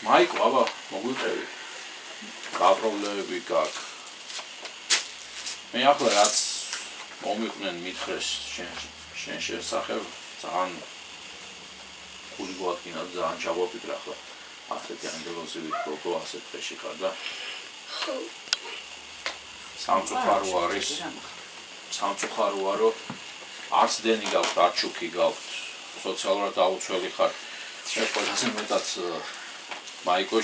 მაიკო, აბა, მოგვიყევი. გაპრობლემები გაქვს. მე ახლა რაც მომიყვნენ მითხრეს შენ შესახებ, ძალიან გული გვადგინა, ძალიან ჩაგვაფიქრა ახლა. ასეთი ანგელოზივი გოგო ასეთ დღეში ხარ და სამწუხაროა, რომ არც დენი გაქვთ, არც შუქი გაქვთ, სოციალურად აუცველი ხარ. მე ყველაზე მეტად მაიკო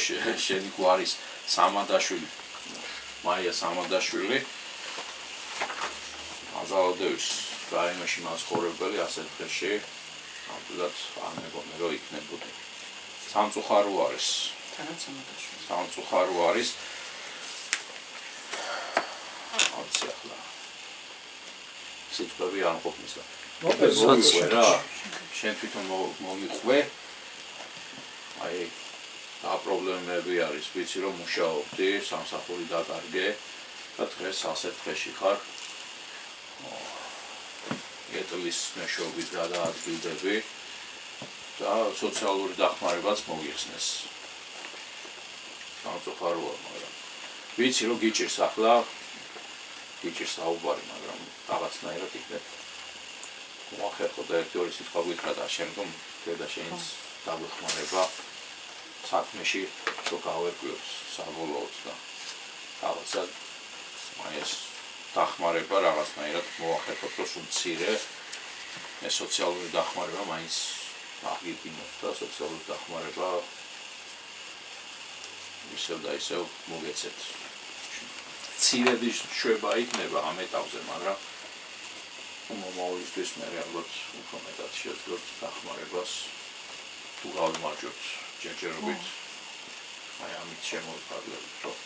შენი გვარის სამადაშვილი, მაია სამადაშვილი, აზალდევის რაიონში მაცხოვრებელი ასეთ დღეში, ნამდვილად არ მეგონა რომ იქნებოდი. სამწუხარო არის. სამწუხარო არის. არც ახლა. სიტყვები არ ყოფნის და. მოგეწონა რა. შენ თვითონ მომიყვე. აი და პრობლემები არის, ვიცი რომ მუშაობდი, სამსახური დაკარგე და დღეს ასეთ დღეში ხარ. ეტლის მეშვეობით გადაადგილდები და სოციალური დახმარებაც მოგიხსნეს. სამწუხაროა, მაგრამ ვიცი რომ გიჭირს ახლა, გიჭირს საუბარი, მაგრამ რაღაცნაირად იქნებ. მოახერხო და ერთი-ორი სიტყვა გითხრა და შემდგომ დედა შეინც დაგვეხმარება საქმეში რომ გავერკვიოთ საბოლოოდ და რაღაცა ეს დახმარება რაღაცნაირად მოახერხოთ, რომ სულ მცირე ეს სოციალური დახმარება მაინც აღიდგინოთ და სოციალური დახმარება ისევ და ისევ მოგეცეთ. მცირედი შვება იქნება ამ ეტაპზე, მაგრამ მომავალისთვის მე ალბათ უფრო მეტად შევძლოთ დახმარებას თუ გავიმარჯვებთ ჯერჯერობით. აი ამით შემოვიფარგლებით, რომ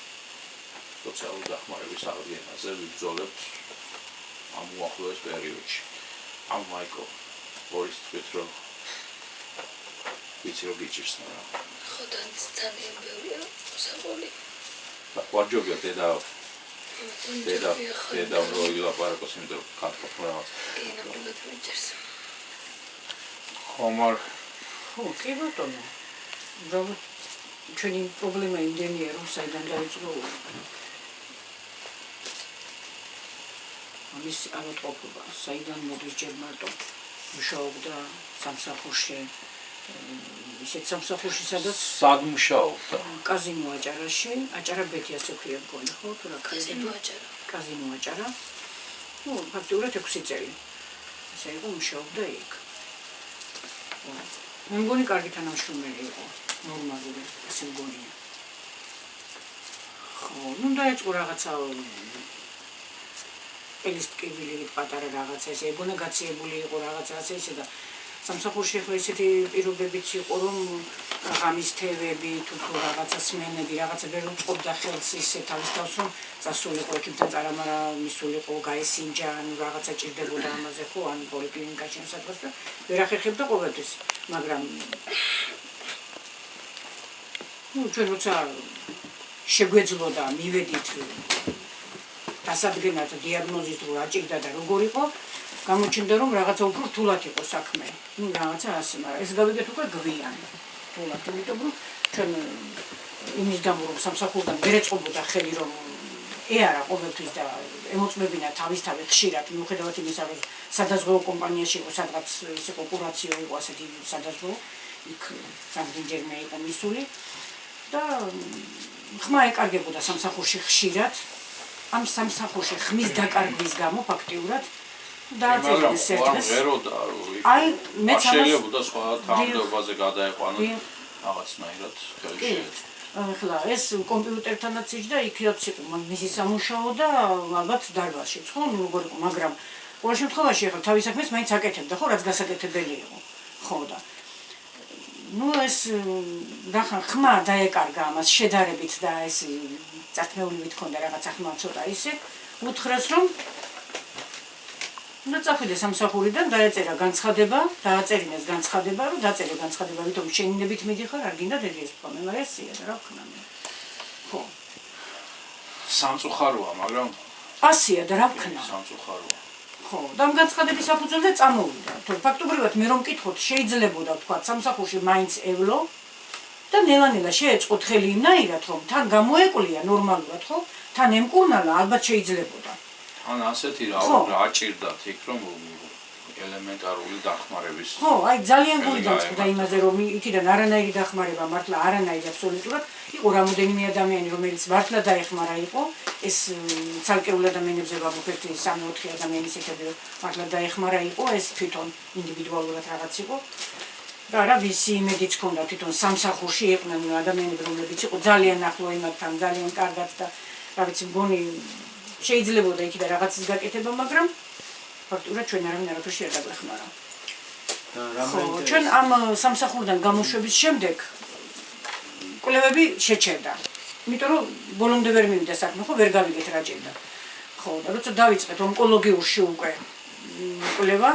სოციალური დახმარების აღდგენაზე ვიბრძოლებთ ამ უახლოეს პერიოდში. ამ მაიკო, ბორის თქვით რომ ვიცი რომ გიჭირს, მაგრამ ხო და ძალიან ბევრია მოსაყოლი. ვარჯობია დედა რო ილაპარაკოს, იმიტომ რომ ქართულად რაღაც. კი, ნამდვილად მიჭირს. ხომარ ხო, კი ბატონო. უბრალოდ ჩვენი პრობლემა იმდენია, რომ საიდან დაიწყო ამის ავადმყოფობა, საიდან მოდის ჯერ მარტო მუშაობდა სამსახურში, ისეთ სამსახურში, სადაც სად მუშაობდა? კაზინო აჭარაში, აჭარა-ბეთი ასე ქვია მგონი, ხო? თუ რა კაზინო აჭარა. კაზინო აჭარა. ნუ ფაქტიურად 6 წელი. ასე იყო, მუშაობდა იქ. მე მგონი კარგი თანამშრომელი იყო, ნორმალური, ასე მგონია. ხო, ნუ დაიწყო რაღაცა ელისტკიბილი პატარა რაღაცა ესე ეგონა გაციებული იყო რაღაცა ასე ისე და სამსახურში ხო ესეთი პირობებიც იყო რომ ღამის თევები თუ რაღაცა სმენები რაღაცა ვერ უწყობდა ხელს ისე თავის თავს რომ წასულიყო იქიდან წარამარა მისულიყო გაესინჯა ანუ რაღაცა ჭირდებოდა ამაზე ხო ან პოლიკლინიკაში ან სადღაც და ვერ ახერხებდა ყოველთვის მაგრამ ნუ ჩვენ როცა შეგვეძლოდა მივედით დასადგენად დიაგნოზით რო აჭირდა და როგორ იყო გამოჩნდა რომ რაღაცა უფრო რთულად იყო საქმე. ნუ რაღაცა ასე, მაგრამ ეს გავიგეთ უკვე გვიან. რთულად, იმიტომ რომ ჩვენ იმის გამო რომ სამსახურიდან ვერ ეწყობოდა ხელი რომ ეარა ყოველთვის და ემოწმებინა თავისთავად ხშირად მიუხედავად იმისა რომ სადაზღვეო კომპანიაში იყო სადღაც ეს იყო კურაციო იყო ასეთი სადაზღვეო იქ რამდენჯერმე იყო მისული და ხმა ეკარგებოდა სამსახურში ხშირად ამ სამსახურში ხმის დაკარგვის გამო ფაქტიურად დააწერეს ერთად. აი მე შეიძლება სხვა თანამდებობაზე გადაეყვანოთ რაღაცნაირად ხელში. ახლა ეს კომპიუტერთანაც იჯდა იქაც იყო მისი სამუშაო და ალბათ დარბაზშიც ხო ნუ როგორ იყო მაგრამ ყოველ შემთხვევაში ახლა თავის საქმეს მაინც აკეთებდა ხო რაც გასაკეთებელი იყო ხო და ნუ ეს რახან ხმა დაეკარგა ამას შედარებით და ეს წათმეულივით ქონდა რაღაცა ხმა ცოტა ისე უთხრეს რომ და წახვიდე სამსახურიდან დაეწერა განცხადება, დააწერინეს განცხადება, რომ დაწერე განცხადება, ვიტომ შეინებით მიდიხარ, არ გინდა დედიეს თქვა, მე მაგრამ ესია და რა ვქნა მე. ხო. სამწუხაროა, მაგრამ ასია და რა ვქნა. სამწუხაროა. ხო, და ამ განცხადების საფუძველზე წამოვიდა. თუ ფაქტობრივად მე რომ მკითხოთ, შეიძლებოდა თქვა სამსახურში მაინც ევლო და ნელა-ნელა შეეწყოთ ხელი იმნაირად, რომ თან გამოეკვლია ნორმალურად, ხო? თან ემკურნალა, ალბათ შეიძლებოდა. ან ასეთი რა აჭირდათ იქ რომ ელემენტარული დახმარების. ხო, აი ძალიან გული დამწყდა იმაზე, რომ იქიდან არანაირი დახმარება მართლა არანაირი აბსოლუტურად იყო რამოდენიმე ადამიანი, რომელიც მართლა დაეხმარა იყო, ეს ცალკეულ ადამიანებზე ვაბობთ 3-4 ადამიანის ეთები, მართლა დაეხმარა იყო, ეს თვითონ ინდივიდუალურად რაღაც იყო. და რა ვიცი იმედიც ჰქონდა თვითონ სამსახურში იყვნენ ადამიანები, რომლებიც იყო ძალიან ახლო იმათთან, ძალიან კარგად და რა ვიცი მგონი შეიძლებოდა იქიდან რაღაცის გაკეთება, მაგრამ ფაქტურად ჩვენ არაფერს არ დაგვეხმარა. ჩვენ ამ სამსახურიდან გამოშვების შემდეგ კვლევები შეჩერდა. იმიტომ რომ ბოლომდე ვერ მივიდა საქმე, ხო, ვერ გავიგეთ რა ჭირდა. ხო, და როცა დავიწყეთ ონკოლოგიურში უკვე კვლევა,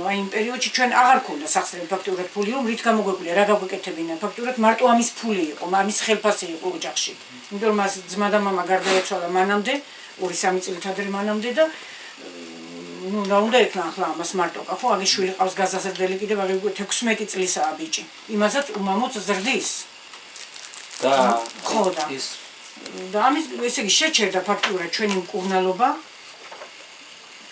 აი იმ პერიოდში ჩვენ აღარ ქონდა სახსრები ფაქტურად ფული, რომ რით გამოგვეკვლია, რა გაგვეკეთებინა. ფაქტურად მარტო ამის ფული იყო, ამის ხელფასი იყო ოჯახში. იმიტომ რომ მას ძმა და მამა გარდაეცვალა მანამდე, 2-3 წლით ადრე მანამდე და ну, რა უნდა ეკნა ახლა ამას მარტოკა, ხო, აგის შვილი ყავს გაზაზრდელი კიდევ აგ 16 წლისაა ბიჭი. იმასაც უმამოც ზრდის. და ხო და ის და ამის ესე იგი შეჩერდა ფაქტურად ჩვენი მკურნალობა.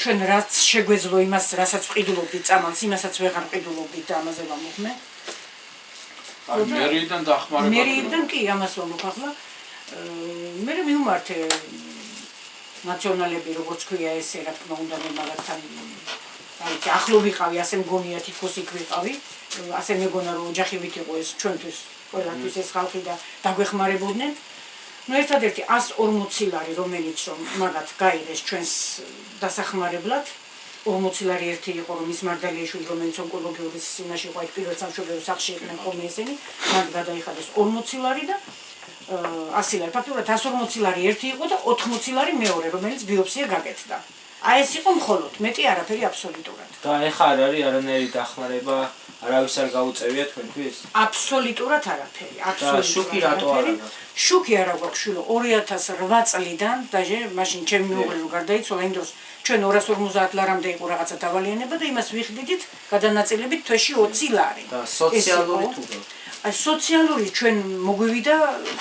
ჩვენ რაც შეგვეძლო იმას, რასაც ვყიდულობდით წამალს, იმასაც ვეღარ ვყიდულობდით და ამაზე ვამოხმე. აი მერიდან დახმარება. მერიდან კი ამას ვამოხმე ახლა. მე მივმართე ნაციონალები, როგორც ქვია ესე, რა თქმა უნდა, მე მაგათთან აი ახლო ვიყავი, ასე მგონია თითქოს იქ ვიყავი. ასე მეგონა რომ ოჯახივით იყო ეს ჩვენთვის, ყველასთვის ეს ხალხი და დაგვეხმარებოდნენ. ну ერთადერთი 140 ლარი, რომელიც რომ მაგათ გაიღეს ჩვენს დასახმარებლად, 40 ლარი ერთი იყო, რომ ის მარდალიაშვილი, რომელიც ონკოლოგიურის იმაში იყო, այդ პირველ სამშობლო სახლში იყვნენ ხოლმე ესენი, მაგ გადაიხადეს 40 ლარი და 100 ლარი. ფაქტობრივად 140 ლარი ერთი იყო და 80 ლარი მეორე, რომელიც ბიოპსია გაკეთდა. აი ეს იყო მხოლოდ, მეტი არაფერი აბსოლუტურად. და ეხა არ არის არანაირი დახმარება, არავის არ გაუწევია თქვენთვის? აბსოლუტურად არაფერი, აბსოლუტურად. შუქი რატო არა? შუქი არა გვაქვს შვილო 2008 წლიდან, დაჟე მაშინ ჩემი მეუღლე რო გარდაიცვალა, იმ დროს ჩვენ 250 ლარამდე იყო რაღაცა დავალიანება და იმას ვიხდიდით გადანაწილებით თვეში 20 ლარი. და სოციალური თუ აი სოციალური ჩვენ მოგვივიდა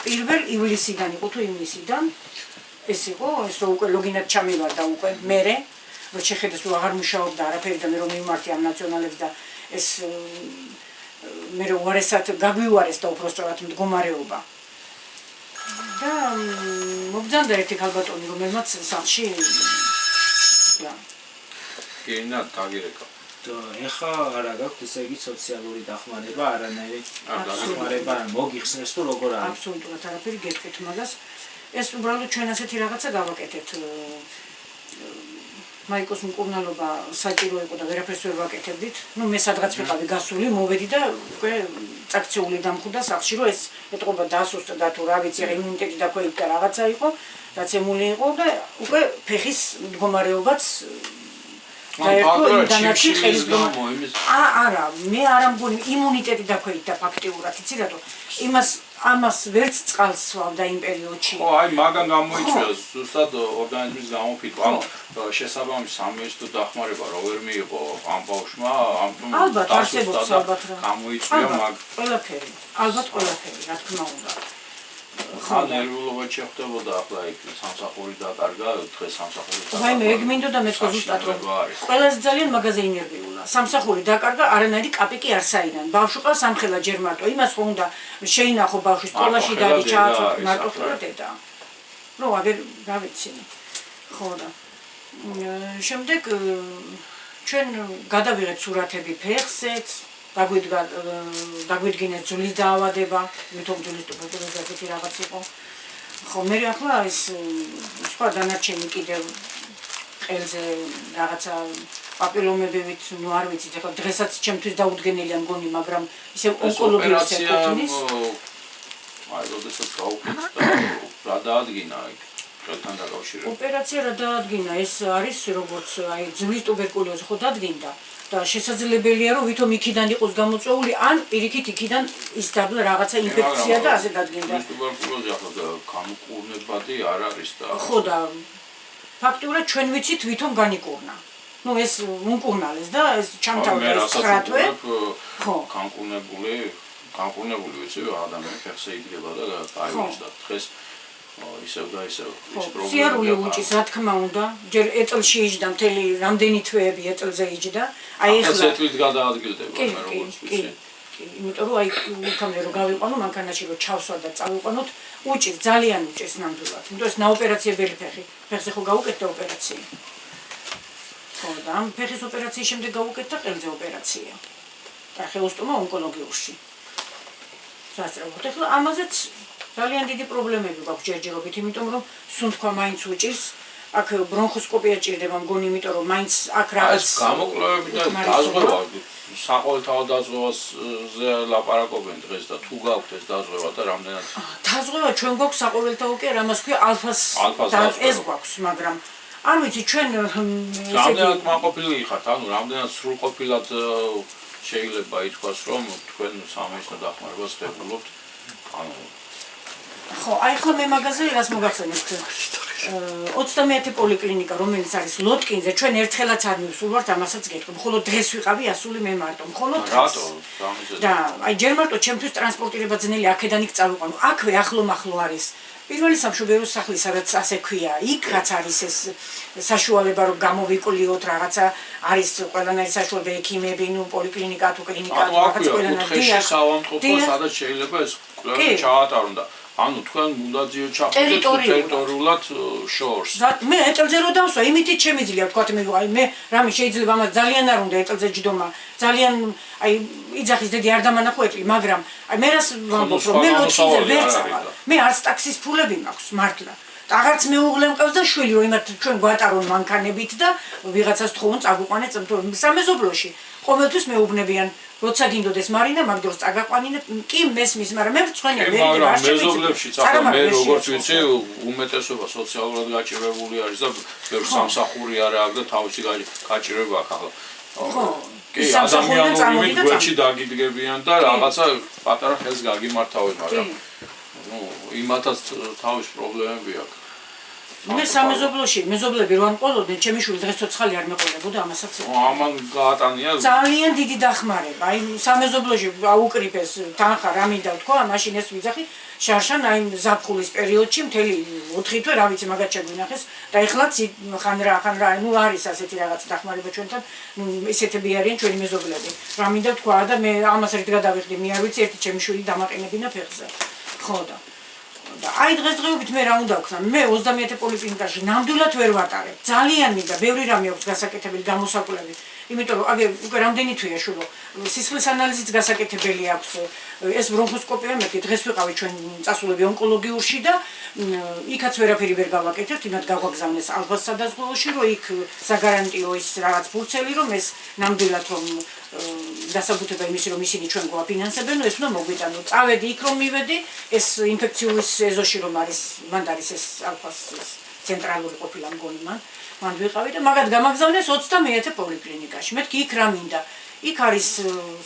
1 ივლისიდან იყო თუ ივნისიდან. ეს იყო, ეს რო უკვე ლოგინად ჩამივარდა უკვე მერე, რო შეხედეს რომ აღარ მუშაობდა არაფერი და მე რომ მიმართე ამ ნაციონალებს და ეს მე რო უარესად გაგვიუარეს და უпростоრად მდგომარეობა. და მოგძანდა ერთი ქალბატონი, რომელმაც სახლში კენა დაგირეკა. და ეხა არა გაქვთ ესე იგი სოციალური დახმარება, არანაირი დახმარება მოგიხსნეს თუ როგორ არის? აბსოლუტურად არაფერი გეტყვით მაგას. ეს უბრალოდ ჩვენ ასეთი რაღაცა გავაკეთეთ. მაიკოს მკურნალობა საჭირო იყო და ვერაფერს ვერ ვაკეთებდით. ну მე სადღაც ვიყავი გასული, მოვედი და უკვე წაქცეული დამხვდა სახლში, რომ ეს ეთყობა დასუსტა და თუ რა ვიცი, იმუნიტეტი დაქვეითდა რაღაცა იყო, დაცემული იყო და უკვე ფეხის მდგომარეობაც დაერქვა იმდანაც ხელის არა, მე არ ამგონი იმუნიტეტი დაქვეითდა ფაქტიურად, იცი რატო? ამას ვერც წყალს სვავდა იმ პერიოდში. ხო, აი მაგან გამოიწვია ზუსტად ორგანიზმის გამოფიტვა. ანუ შესაბამის სამეცნიერო დახმარება რო ვერ მიიღო ამ ბავშვმა, ამ ალბათ არსებობს ალბათ რა. გამოიწვია მაგ ყველაფერი. ალბათ ყველაფერი, რა თქმა უნდა. ხან ნერვულობა შეხვდებოდა ახლა იქ სამსახური დაკარგა, დღეს სამსახური დაკარგა. აი მე გმინდოდა მე თქო ზუსტად რომ ყველაზე ძალიან მაგაზე ინერვიულა. სამსახური დაკარგა, არანაირი კაპიკი არ საიდან. ბავშვი ყავს ამხელა ჯერ მარტო. იმას ხო უნდა შეინახო ბავშვი სკოლაში დადი ჩააწვათ მარტო ხო დედა. რო აგერ გავიცინე. ხო და შემდეგ ჩვენ გადავიღეთ სურათები ფეხზეც, დაგვიდგინეთ ძვლის დაავადება, ვითომ ძვლის ტუბერკულოზი რაღაც იყო. ხო, მე ახლა ეს სხვა დანარჩენი კიდევ ყელზე რაღაცა პაპილომებივით, ну არ ვიცით, ახლა დღესაც ჩემთვის დაუდგენელია მგონი, მაგრამ ისე ონკოლოგიას ეკუთვნის. აი, როდესაც გაუკეთდა, რა დაადგინა იქ? ხელთან დაკავშირებით. ოპერაცია რა დაადგინა, ეს არის როგორც აი ძვლის ტუბერკულოზი ხო დადგინდა. და შესაძლებელია რომ ვითომ იქიდან იყოს გამოწვეული ან პირიქით იქიდან ის დაბლა რაღაცა ინფექცია და ასე დადგინდა. ტუბერკულოზი ახლა გამკურნებადი არ არის და ხო და ფაქტურად ჩვენ ვიცით ვითომ განიკურნა. ну ეს უნკურნალეს და ეს ჩამთავრდა ეს ხრატვე. ხო, გამკურნებული განკურნებული ვიცი ადამიანი ფეხზე იდგება და გაივლებს და დღეს ისევ და ისევ ის პრობლემა სიარული უჭის რა თქმა უნდა ჯერ ეტლში იჯდა მთელი რამდენი თვეები ეტლზე იჯდა აი ეხლა ეტლით გადაადგილდება მე როგორც ვიცი იმიტომ რომ აი უკამდე რომ გავიყვანო მანქანაში რომ ჩავსვა და წავიყვანოთ უჭის ძალიან უჭის ნამდვილად იმიტომ ეს ნაოპერაციებელი ფეხზე ხო გაუკეთდა ოპერაცია ხო და ამ ფეხის ოპერაციის შემდეგ გაუკეთდა ყელზე ოპერაცია ტრახეოსტომა ონკოლოგიურში სასწრაფოდ ეხლა ამაზეც ძალიან დიდი პრობლემები გვაქვს ჯერჯერობით იმიტომ რომ სუნთქვა მაინც უჭირს აქ ბრონხოსკოპია ჭირდება მგონი იმიტომ რომ მაინც აქ რაღაც გამოკვლევები და დაზღვევა საყოველთაო დაზღვევაზე ლაპარაკობენ დღეს და თუ გაქვთ ეს დაზღვევა და რამდენად დაზღვევა ჩვენ გვაქვს საყოველთაო კი არ ამას ქვია ალფას და ეს გვაქვს მაგრამ არ ვიცი ჩვენ რამდენად მაყოფილი ხართ ანუ რამდენად სრულყოფილად შეიძლება ითქვას რომ თქვენ სამეცნიერო დახმარებას ღებულობთ ანუ ხო აი ხო მე მაგაზე რას მოგახსენებთ 21 პოლიკლინიკა რომელიც არის ლოტკინზე ჩვენ ერთხელაც არ მივსულვართ ამასაც გეტყვი მხოლოდ დღეს ვიყავი ასული მე მარტო მხოლოდ რატო და აი ჯერ მარტო ჩემთვის ტრანსპორტირება ძნელი აქედან იქ წავიყვანო აქვე ახლო არის პირველი სამშობლოს სახლი სადაც ასე ქვია იქ რაც არის ეს საშუალება რომ გამოვიკვლიოთ რაღაცა არის ყველანაირი საშუალება ექიმები ნუ პოლიკლინიკა თუ კლინიკა რაღაც ყველანაირი საავადმყოფო სადაც შეიძლება ეს კვლევა ჩაატარონ და ანუ თქვენ უნდა ჩაყიდეთ ტერიტორიულად შორს. მე ეტელზე რო დავსვა, იმითით შემიძლია ვთქვათ მე მე რამე შეიძლება ამას ძალიან არ უნდა ეტელზე ჯდომა. ძალიან აი იძახის დედი არ დამანახო ეტლი, მაგრამ აი მე რას ვამბობ რომ მე ლოჩიზე ვერ წავალ. მე არც ტაქსის ფულები მაქვს მართლა. აღარც მეუღლე მყავს და შვილი რომ იმათ ჩვენ გვატარონ მანქანებით და ვიღაცას თხოვონ წაგვიყვანეთ სამეზობლოში. ყოველთვის მეუბნებიან როცა გინდოდეს მარინა მაგდროს წაგაყვანინებ კი მესმის მაგრამ მე ვწვენე ვერ მაგრამ მეზობლებში წახა მე როგორც ვიცი უმეტესობა სოციალურად გაჭირვებული არის და ბევრ სამსახური არა აქვს და თავისი გაჭირვება აქვს ახლა ხო კი ადამიანური გვერდში დაგიდგებიან და რაღაცა პატარა ხელს გაგიმართავენ მაგრამ ნუ იმათაც თავის პრობლემები აქვს მე სამეზობლოში მეზობლები რო ამყოლოდნენ ჩემი შვილი დღეს ცოცხალი არ მეყოლებოდა ამასაც ამან გაატანია ძალიან დიდი დახმარება აი სამეზობლოში აუკრიფეს თანხა რა მინდა თქვა მაშინ ეს ვიძახი შარშან აი ზაფხულის პერიოდში მთელი 4 თვე რა ვიცი მაგათ შეგვინახეს და ეხლაც ხან რა ნუ არის ასეთი რაღაც დახმარება ჩვენთან ესეთები არიან ჩვენი მეზობლები რა მინდა თქვა და მე ამას ერთ გადავიხდი მე არ ვიცი ერთი ჩემი შვილი დამაყენებინა ფეხზე ხო და აი დღესდღეობით მე რა უნდა ვქნა მე 21 პოლიკლინიკაში ნამდვილად ვერ ვატარებ ძალიან მინდა ბევრი რამე აქვს გასაკეთებელი გამოსაკვლევი იმიტომ რომ აგე უკვე რამდენი თვეა შულო სისხლის ანალიზიც გასაკეთებელი აქვს ეს ბრონხოსკოპია მე დღეს ვიყავი ჩვენ წასულები ონკოლოგიურში და იქაც ვერაფერი ვერ გავაკეთებთ იმათ გავაგზავნეს ალბათ სადაზღვევოში რომ იქ საგარანტიო ის რაღაც ფურცელი რომ ეს ნამდვილად რომ დასაბუთება იმისი რომ ისინი ჩვენ გვაფინანსებენ ეს უნდა მოგვიტანო წავედი იქ რომ მივედი ეს ინფექციური ეზოში რომ არის მანდ არის ეს ალფას ცენტრალური ყოფილა მგონი მან ვიყავი და მაგათ გამაგზავნეს 21 პოლიკლინიკაში მეთქი იქ რა მინდა იქ არის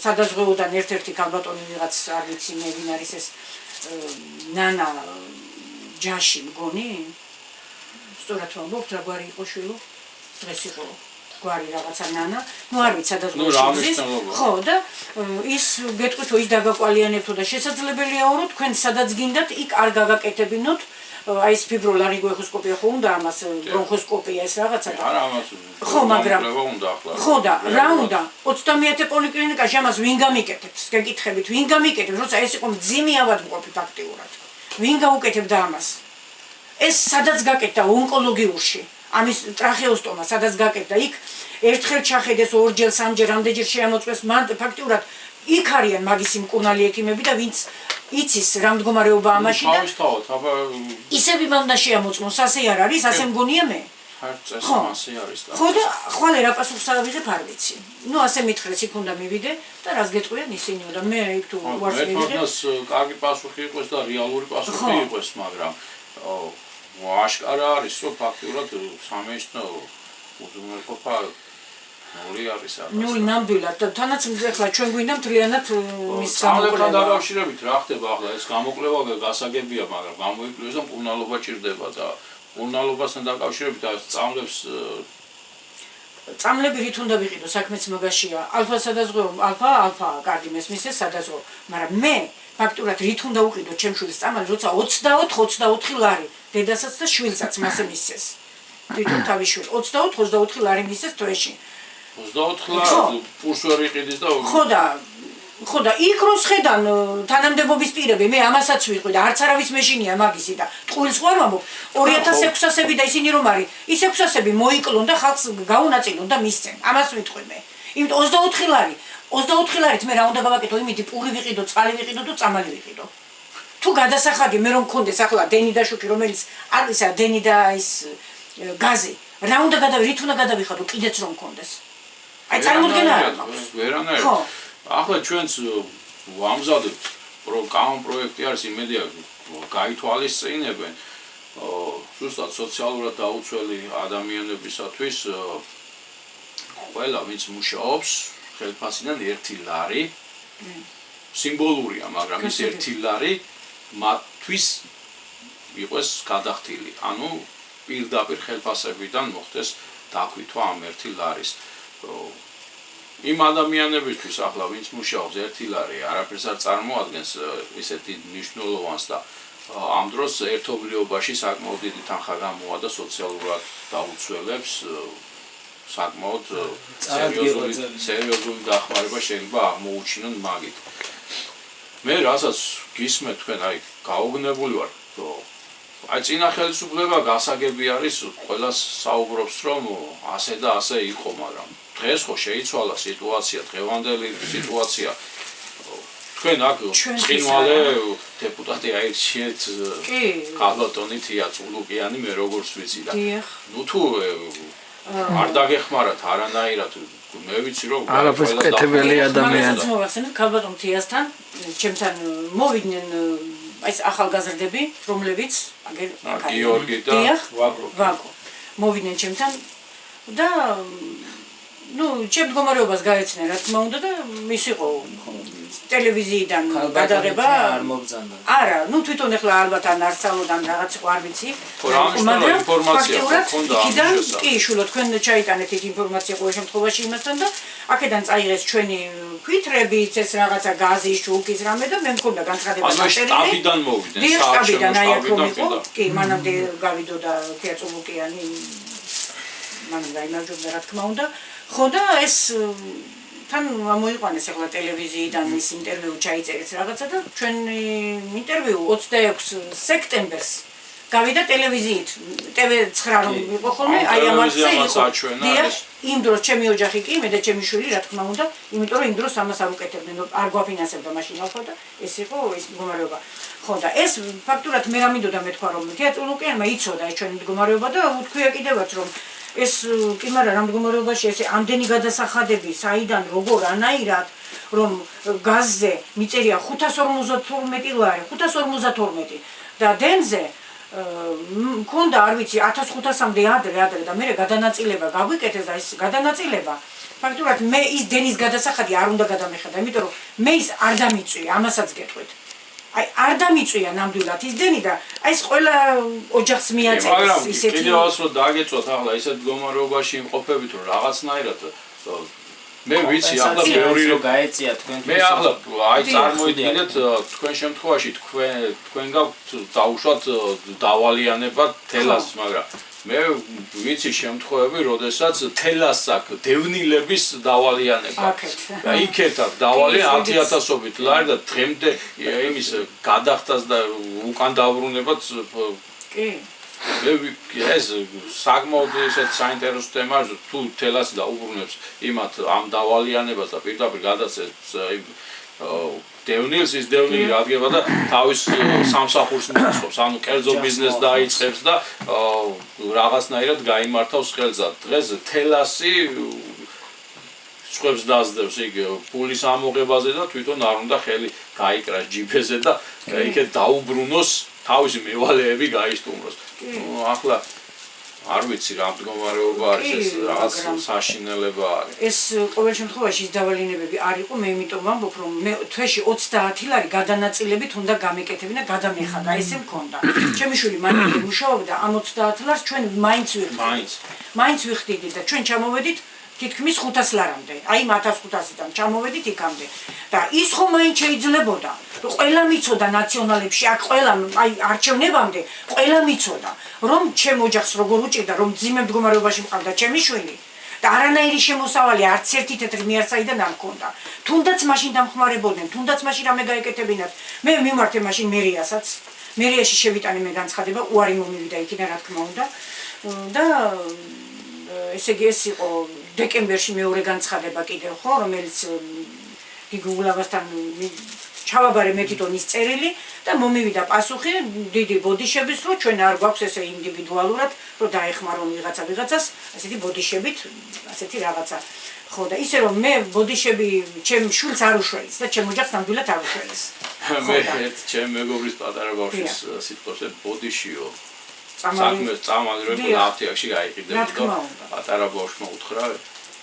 სადაზღვევოდან ერთ-ერთი ქალბატონი ვიღაც არ ვიცი მე ვინ არის ეს ნანა ჯაში მგონი სწორად ვამბობთ რა გვარი იყო შვილო დღეს იყო გვარი რაღაცა ნანა ნუ არ ვიცი სადაზღვევოში ხო და ის გეტყვით ის დაგაკვალიანებთო და შესაძლებელია რომ თქვენ სადაც გინდათ იქ არ გაგაკეთებინოთ აი ეს ფიბროლარინგოეხოსკოპია ხო უნდა ამას ბრონხოსკოპია ეს რაღაცა არა ამას ხო მაგრამ უნდა ახლა ხო და რა უნდა 21 პოლიკლინიკაში ამას ვინ გამიკეთებს გეკითხებით ვინ გამიკეთებს როცა ეს იყო მძიმე ავადმყოფი ფაქტიურად ვინ გაუკეთებდა ამას ეს სადაც გაკეთდა ონკოლოგიურში ამის ტრახეოსტომა სადაც გაკეთდა იქ ერთხელ ჩახედეს ორჯერ სამჯერ რამდენჯერ შეამოწმეს მან ფაქტიურად იქ არიან მაგისი მკურნალი ექიმები და ვინც იცის რა მდგომარეობაა მაშინ და თავისთავად აბა ისევ იმავდა შეამოწმოს ასე არ არის ასე მგონია მე ხო ასე არის და ხო და ხვალე რა პასუხს ავიღებ არ ვიცი ნუ ასე მითხრეს იქ უნდა მივიდე და რას გეტყვიან ისინიო და მე იქ თუ უარს მივიღებ მე კარგი პასუხი იყოს და რეალური პასუხი იყოს მაგრამ აშკარა არის რომ ფაქტიურად სამეცნიერო უზრუნველყოფა ნული არის ამას. ნული ნამდვილად და თანაც ახლა ჩვენ გვინდა მთლიანად მის გამოკვლევასთან დაკავშირებით რა ხდება ახლა ეს გამოკვლევა გასაგებია მაგრამ გამოიკვლიეს და მკურნალობა ჭირდება და მკურნალობასთან დაკავშირებით სწავლებს წამლები რით უნდა ვიყიდო საქმეც მაგაშია. ალფა სადაზღვეო, ალფა კარგი მესმისეს სადაზღვეო, მაგრამ მე ფაქტურად რით უნდა ვიყიდო ჩემ შვილს წამალი, როცა 24 ლარი დედასაც და შვილსაც მასე მისცეს. თვითონ თავის შვილს 24 ლარი მისცეს თვეში. 24 ლარი პურს ვერ იყიდის და ხო და იქ რო შედან თანამდებობის პირები მე ამასაც ვიყვი და არც არავის მეშინია მაგისი და ტყუილს ვარ ვამბობ 2600-ები და ისინი რომ არის ის 600-ები მოიკლონ და ხალხს გაუნაწილონ და მისცენ ამას ვიტყვი მე იმიტომ 24 ლარით მე რა უნდა გავაკეთო იმითი პური ვიყიდო წყალი ვიყიდო და წამალი ვიყიდო თუ გადასახადი მე რომ მქონდეს ახლა დენი და შუქი რომელიც არ ისა დენი და ის გაზი რა უნდა რით უნდა გადავიხადო კიდეც რომ მქონდეს აი წარმოდგენა არ მაქვს ვერანაირად ახლა ჩვენც ვამზადებთ პროექტი არის იმედია გაითვალისწინებენ ზუსტად სოციალურად დაუცველი ადამიანებისათვის ყველა ვინც მუშაობს ხელფასიდან 1 ლარი სიმბოლურია მაგრამ ის 1 ლარი მათთვის იყოს გადახდილი ანუ პირდაპირ ხელფასებიდან მოხდეს დაკვითვა ამ 1 ლარის იმ ადამიანებისთვის ახლა ვინც მუშაობს 1 ლარი არაფერს არ წარმოადგენს ისეთ დიდ მნიშვნელოვანს და ამ დროს ერთობლიობაში საკმაოდ დიდი თანხა გამოვა და სოციალურად დაუცველებს საკმაოდ სერიოზული დახმარება შეიძლება აღმოუჩინონ მაგით. მე რასაც გისმენთ თქვენ აი გაუგნებული ვარ აი წინა ხელისუფლება გასაგები არის ყველას საუბრობს რომ ასე და ასე იყო მაგრამ დღეს ხო შეიცვალა სიტუაცია დღევანდელი სიტუაცია თქვენ აქ წინვალე დეპუტატი აირჩიეთ კალბატონი თია წულუკიანი მე როგორც ვიცი და ნუ თუ არ დაგეხმარათ არანაირად მე ვიცი რომ არაფერს კეთებელი ადამიანია მოგახსენეთ კალბატონ თიასთან ჩემთან მოვიდნენ ეს ახალგაზრდები რომლებიც გიორგი და ვაგო მოვიდნენ ჩემთან და ну, ჩემ მდგომარეობას გაეცნენ, რა თქმა უნდა და ის იყო ტელევიზიიდან გადაღება არ მოგზანდა. არა, ну თვითონ ახლა ალბათ ან არცალოდან რაღაც იყო არ ვიცი. მაგრამ ინფორმაცია ჰქონდა იქიდან კი შულო თქვენ ჩაიტანეთ ეს ინფორმაცია ყოველ შემთხვევაში იმასთან და აქედან წაიღეს ჩვენი ქვითრებიც ეს რაღაცა გაზი, შუქის რამე და მე მქონდა განცხადება დაწერილი. შტაბიდან მოვიდნენ, შტაბიდან აი აქ იყო. კი, მანამდე გავიდო და თეატროლოგიანი მან გაიმარჯვებდა რა თქმა უნდა. ხო და ეს თან მოიყვანეს ახლა ტელევიზიიდან ის ინტერვიუ ჩაიწერეს რაღაცა და ჩვენი ინტერვიუ 26 სექტემბერს გავიდა ტელევიზიით TV9 რომ იყო ხოლმე აი ამაზე იყო იმ დროს ჩემი ოჯახი კი მე და ჩემი შვილი რა თქმა უნდა იმიტომ რომ იმ დროს ამას არ უკეთებდნენ არ გვაფინანსებდა მაშინ ალბათ და ეს იყო ის მდგომარეობა ხო და ეს ფაქტურად მე რა მინდოდა მეთქვა რომ თეატროლოგიანმა იცოდა ეს ჩვენი მდგომარეობა და უთქვია კიდევაც რომ ეს კი მაგრამ ამ მდგომარეობაში ესე ამდენი გადასახადები საიდან როგორ ანაირად რომ გაზზე მიწერია 552 ლარი 552 და დენზე მქონდა არ ვიცი 1500-მდე ადრე და მე გადანაწილება გაგვიკეთეს და ეს გადანაწილება ფაქტურად მე ის დენის გადასახადი არ უნდა გადამეხედა იმიტომ რომ მე ის არ დამიწვია ამასაც გეტყვით აი არ დამიწვია ნამდვილად ის დენი და აი ეს ყველა ოჯახს მიაწერს ისეთი კიდევ ასო დაგეწოთ ახლა ისეთ მდგომარეობაში იმყოფებით რომ რაღაცნაირად მე ვიცი ახლა მეორე რომ გაეწია თქვენ მე ახლა აი წარმოიდგინეთ თქვენ შემთხვევაში თქვენ გაქვთ დაუშვათ დავალიანება თელას მაგრამ მე ვიცი შემთხვევები როდესაც თელას აქვს დევნილების დავალიანება და იქეთა დავალიან 10000-ობით ლარი და დღემდე იმის გადახდას და უკან დავრუნებაც კი ეს საკმაოდ ისეთ საინტერესო თემაა თუ თელასი დაუბრუნებს იმათ ამ დავალიანებას და პირდაპირ გადაცემს დევნილს ის დევნილი რადგება და თავის სამსახურს მიწყობს ანუ კერძო ბიზნესს დაიწყებს და რაღაცნაირად გაიმართავს ხელზე დღეს თელასი სხვებს დაძდევს იქ პულის ამოღებაზე და თვითონ არ უნდა ხელი გაიკრას ჯიპეზე და იქეთ დაუბრუნოს თავისი მევალეები გაისტუმროს ახლა არ ვიცი რა მდგომარეობა არის ეს რაღაც საშინელება არის ეს ყოველ შემთხვევაში ის დავალინებები არ იყო მე იმიტომ ვამბობ რომ მე თვეში 30 ლარი გადანაწილებით უნდა გამეკეთებინა გადამეხადა ესე მქონდა ჩემი შვილი მანამდე მუშაობდა ამ 30 ლარს ჩვენ მაინც ვიხდით და ჩვენ ჩამოვედით თითქმის 500 ლარამდე. აი 1500-დან ჩამოვედით იქამდე. და ის ხომ მაინც შეიძლებოდა, რომ ყველა მიცოდა ნაციონალებში, აქ ყველა აი არჩევნებამდე ყველა მიცოდა, რომ ჩემ ოჯახს როგორ უჭირდა, რომ ძიმე მდგომარეობაში მყავდა ჩემი შვილი. და არანაირი შემოსავალი არც ერთი თეთრი მიარსაიდან არ მქონდა. თუნდაც მაშინ დამხმარებოდნენ, თუნდაც მაშინ რამე გაეკეთებინათ. მე მიმართე მაშინ მერიასაც. მერიაში შევიტანე მე განცხადება, უარი მომივიდა იქიდან რა თქმა უნდა. და ესე იგი ეს იყო დეკემბერში მეორე განცხადება კიდევ ხო, რომელიც გიგულავასთან ჩავაბარე მე თვითონ ის წერილი და მომივიდა პასუხი დიდი ბოდიშების, რომ ჩვენ არ გვაქვს ესე ინდივიდუალურად, რომ დაეხმარონ ვიღაცას, ასეთი ბოდიშებით, ასეთი რაღაცა. ხო და ისე რომ მე ბოდიშები ჩემ შვილს არ უშველის და ჩემ ოჯახს ნამდვილად არ უშველის. მე ჩემ მეგობრის პატარა ბავშვის სიტყვაზე ბოდიშიო საქმეს წამალი რომ აფთიაქში გაიყიდებოდა და პატარა ბავშვმა უთხრა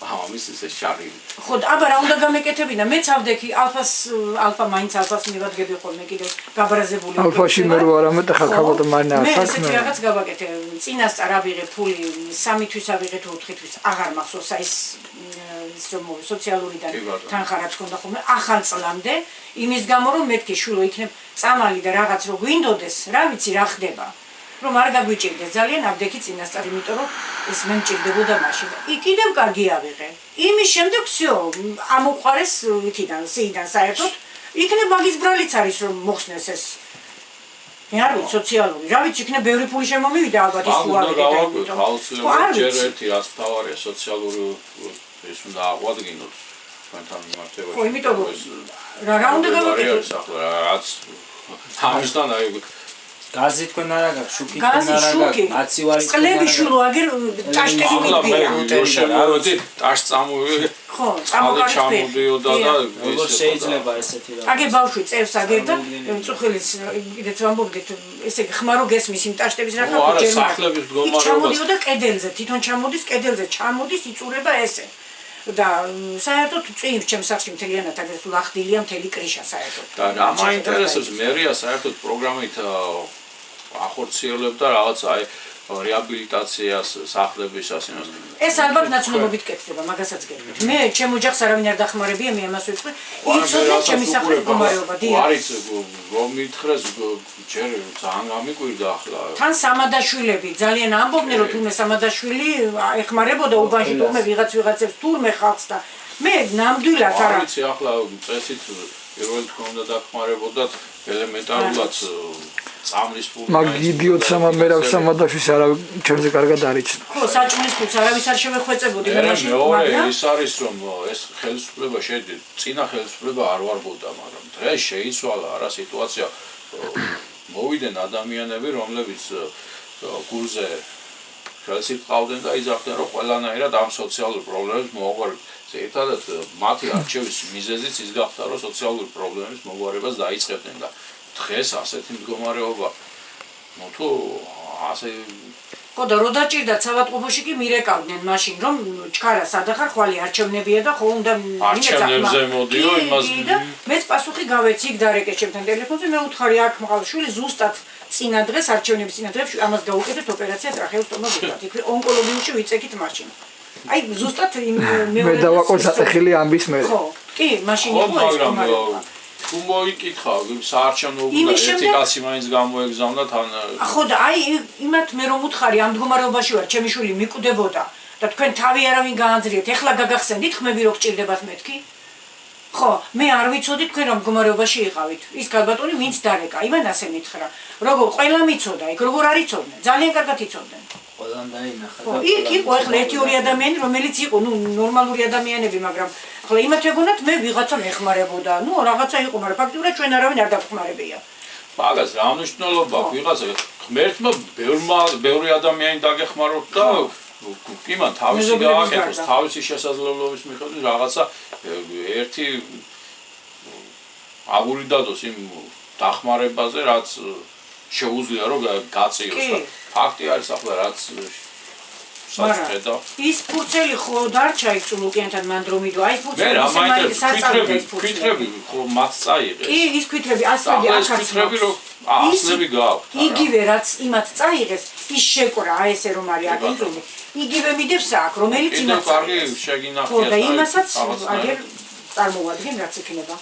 მამამის ესე შარილი. ხო და აბა რა უნდა გამეკეთებინა? მეც ავდექი ალფა მაინც ალფას მივადგები ხოლმე კიდევ გაბრაზებული. ალფაში მე რო არამედ ახლა ხალხო მარნა საქმე. მე საქმე. ესეთი რაღაც გავაკეთე. წინასწარ ავიღე ფული 3 თვის ავიღე თუ 4 თვის აღარ მახსოვს აი ის სოციალურიდან თანხა რაც ქონდა ხოლმე ახალ წლამდე იმის გამო რომ მეთქი შვილო იქნებ წამალი და რაღაც რო გვინდოდეს რა ვიცი რა ხდება. რომ არ გაგვიჭირდეს ძალიან ავდექი წინასწარ, იმიტომ რომ ეს მე მჭირდებოდა მაშინ. კიდევ კარგი ავიღე. იმის შემდეგ всё, ამოყარეს იქიდან, სიიდან საერთოდ. იქნებ მაგის ბრალიც არის რომ მოხსნეს ეს. მე არ ვიცი სოციალური. რა ვიცი, იქნებ ბევრი ფული შემომივიდა ალბათ ის უავიღე. ჯერ ერთი რაც თავარია სოციალური ეს უნდა აღვადგინოთ თქვენთან მიმართებაში. ხო, იმიტომ რომ რა უნდა გავაკეთოთ? რაც ამისთან აი გაზი თქვენ არა გაქვს, შუქი თქვენ არა გაქვს, აცივარი თქვენ არა გაქვს. შულო აგერ ტაშტები მიდია. ტაშ წამოვიდე. ხო, წამოვიდე და როგორ შეიძლება ესეთი რა. აგე ბავშვი წევს აგერ და მწუხილიც კიდეც ვამბობდით, ესე იგი ხმარო გესმის იმ ტაშტების რა ხარ ჯერ სახლების მდგომარეობას. ჩამოდიოდა კედელზე, თვითონ ჩამოდის კედელზე, ჩამოდის იწურება ესე. და საერთოდ წვიმს ჩემს სახლში მთლიანად აგერ ლახდილია მთელი კრიშა საერთოდ. და რა მაინტერესებს მერია საერთოდ პროგრამით ახორციელებდა რაღაც აი რეაბილიტაციას სახლების ასინას. ეს ალბათ ნაცნობობით კეთდება, მაგასაც გეტყვით. მე ჩემ ოჯახს არავინ არ დახმარებია, მე ამას ვიტყვი. იცოდნენ ჩემი სახლის მდგომარეობა, დიახ. არის რომ მითხრეს ჯერ ძალიან გამიკვირდა ახლა. თან სამადაშვილები ძალიან ამბობდნენ რომ თურმე სამადაშვილი ეხმარებოდა უბანში თურმე ვიღაცებს თურმე ხალხს და მე ნამდვილად არა ვიცი ახლა წესით პირველ თქო უნდა დახმარებოდათ ელემენტარულად წამლის ფული მაგ იდიოტ სამადაშვილს არა ჩემზე კარგად არიცნო. ხო, საჭმლის ფულს არავის არ შევეხვეწებოდი მე მაშინ მაგრამ ის არის რომ ეს ხელისუფლება წინა ხელისუფლება არ ვარბოდა, მაგრამ დღეს შეიცვალა რა სიტუაცია. მოვიდნენ ადამიანები, რომლებიც გულზე ხელსით ყავდნენ და იძახდნენ, რომ ყველანაირად ამ სოციალურ პრობლემებს მოაგვარებთ. ერთადაც მათი არჩევის მიზეზიც ის გახდა, რომ სოციალური პრობლემების მოგვარებას დაიწყებდნენ და დღეს ასეთი მდგომარეობა თუ ასე ხო და რო დაჭირდათ საავადმყოფოში კი მირეკავდნენ მაშინ რომ ჩქარა სადახარ ხვალე არჩევნებია და ხო უნდა არჩევნებზე მოდიო იმას და მეც პასუხი გავეცი იქ დარეკე ჩემთან ტელეფონზე მე უთხარი აქ მყავს შვილი ზუსტად წინა დღეს არჩევნების წინა დღეს ამას გავუკეთეთ ოპერაცია ტრახეოსტომობილად იქ ონკოლოგიაში ვიწეკით მაშინ აი ზუსტად მე დავაყო საწეხილი ამბის მე ხო კი მაშინ იყო ეს მაგრამ თუ მოიკითხა საარჩევნო უნდა ერთი კაცი მაინც გამოეგზავნა თან ხო და აი იმათ მე რომ უთხარი ამ მდგომარეობაში ვარ ჩემი შვილი მიკვდებოდა და თქვენ თავი არავინ გაანძრიეთ ეხლა გაგახსენდით ხმები რო გჭირდებათ მეთქი ხო მე არ ვიცოდი თქვენ რომ მდგომარეობაში იყავით ის გალბატონი ვინც დარეკა იმან ასე მითხრა როგორ ყველა მიცოდა იქ როგორ არ იცოდნენ ძალიან კარგად იცოდნენ ყველამ დაინახა და იქ იყო ახლა ერთი-ორი ადამიანი რომელიც იყო ნუ ნორმალური ადამიანები მაგრამ ახლა იმათ ეგონათ მე ვიღაცა მეხმარებოდა ნუ რაღაცა იყო მაგრამ ფაქტიურად ჩვენ არავინ არ დაგხმარებია მაგას რა მნიშვნელობა აქვს ვიღაცა ღმერთმა ბევრი ადამიანი დაგეხმაროთ და კი მან თავისი გააკეთოს თავისი შესაძლებლობის მიხედვით რაღაცა ერთი აგური დადოს იმ დახმარებაზე რაც შეუძლია რომ გაწიოს და ფაქტი არის ახლა რაც საჭედო. ის ფურცელი ხო დარჩა იქ ლუკიანთან მან დრომიდო. აი მე ფურცელი რა ისე მაინც საწავდა ის ქვითრები ხო მათ წაიღეს. კი, ის ქვითრები ასლები ახლა აქ ეს ქვითრები რო ასლები გააქვთ. იგივე რაც იმათ წაიღეს, ის შეკრა აი ესე რომ არის აგენტული. იგივე მიდევს აქ, რომელიც იმათ კიდევ კარგი შეგინახია. ხო და იმასაც აგერ წარმოვადგენ რაც იქნება.